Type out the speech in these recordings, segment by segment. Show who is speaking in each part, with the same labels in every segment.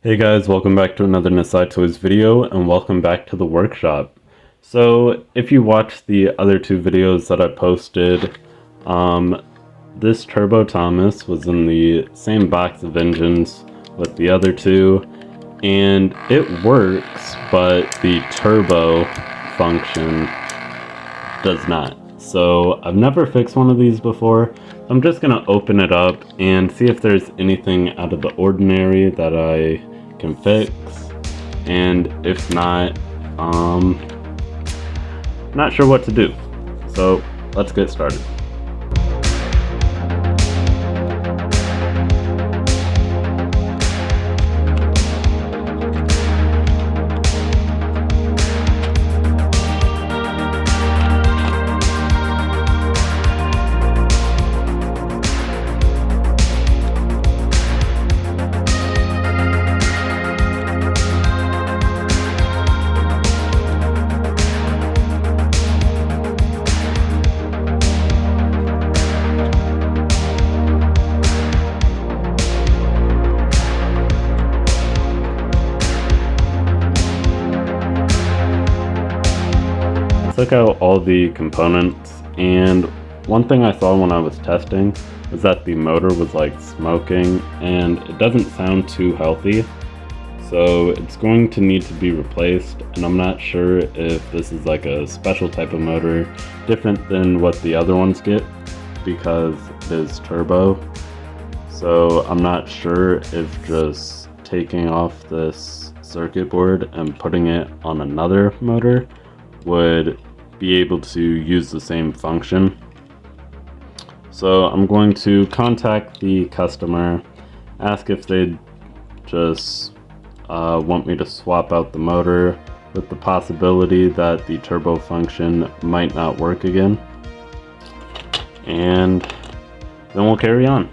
Speaker 1: Hey guys, welcome back to another NasiToys video, and welcome back to the workshop. So, if you watched the other two videos that I posted, this Turbo Thomas was in the same box of engines with the other two, and it works, but the turbo function does not. So, I've never fixed one of these before. I'm just gonna open it up and see if there's anything out of the ordinary that I can fix, and if not, not sure what to do. So let's get started. Took out all the components, and one thing I saw when I was testing was that the motor was like smoking, and it doesn't sound too healthy, so it's going to need to be replaced. And I'm not sure if this is like a special type of motor different than what the other ones get, because it is turbo. So I'm not sure if just taking off this circuit board and putting it on another motor would be able to use the same function. So I'm going to contact the customer, ask if they'd just want me to swap out the motor, with the possibility that the turbo function might not work again, and then we'll carry on.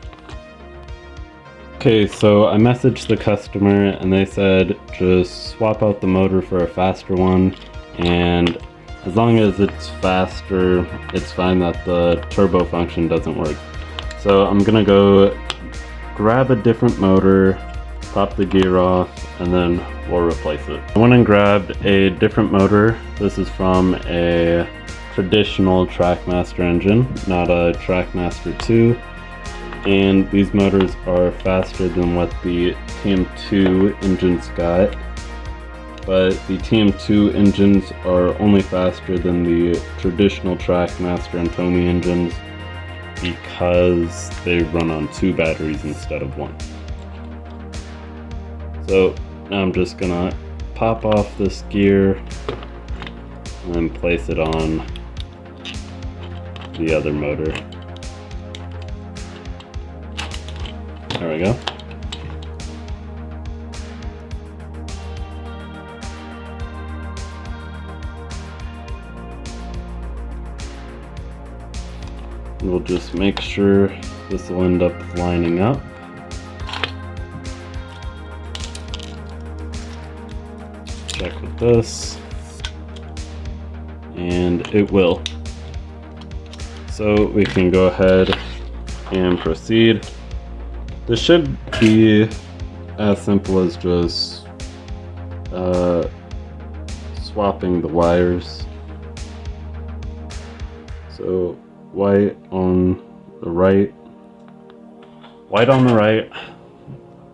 Speaker 1: Okay, so I messaged the customer and they said just swap out the motor for a faster one, and as long as it's faster, it's fine that the turbo function doesn't work. So I'm gonna go grab a different motor, pop the gear off, and then we'll replace it. I went and grabbed a different motor. This is from a traditional Trackmaster engine, not a Trackmaster 2. And these motors are faster than what the TM2 engines got. But the TM2 engines are only faster than the traditional Trackmaster and Tomy engines because they run on 2 batteries instead of 1. So now I'm just gonna pop off this gear and then place it on the other motor. There we go. We'll just make sure this will end up lining up. Check with this, and it will. So we can go ahead and proceed. This should be as simple as just swapping the wires. So white on the right,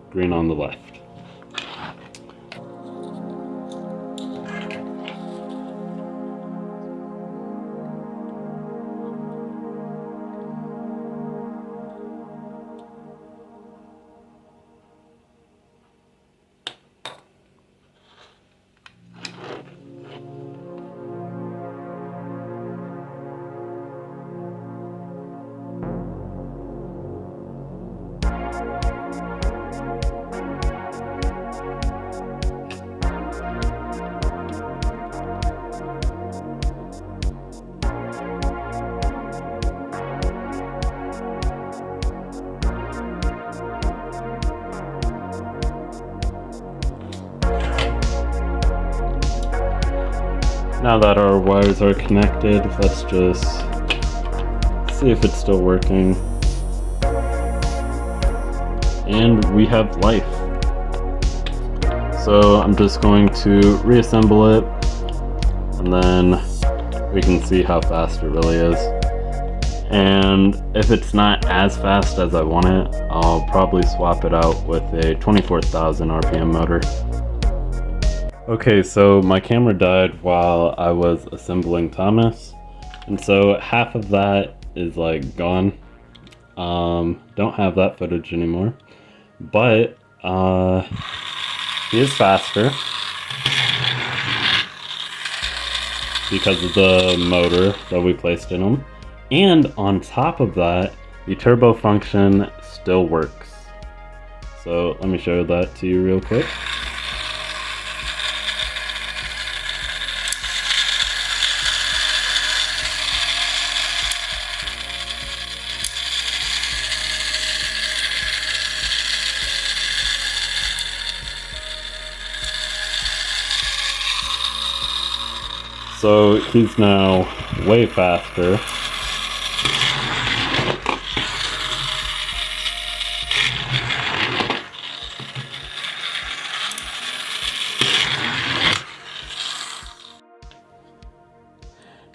Speaker 1: green on the left. Now that our wires are connected, let's just see if it's still working. And we have life. So I'm just going to reassemble it, and then we can see how fast it really is. And if it's not as fast as I want it, I'll probably swap it out with a 24,000 RPM motor. Okay, so my camera died while I was assembling Thomas, and so half of that is like gone. Don't have that footage anymore, but he is faster because of the motor that we placed in him. And on top of that, the turbo function still works. So let me show that to you real quick. So he's now way faster.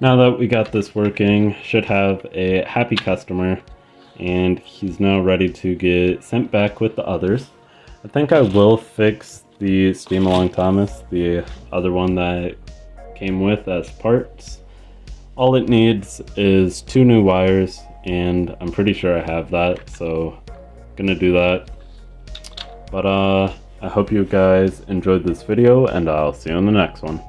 Speaker 1: Now that we got this working, should have a happy customer, and he's now ready to get sent back with the others. I think I will fix the Steam Along Thomas, the other one that came with as parts. All it needs is 2 new wires, and I'm pretty sure I have that, so gonna do that. But I hope you guys enjoyed this video, and I'll see you in the next one.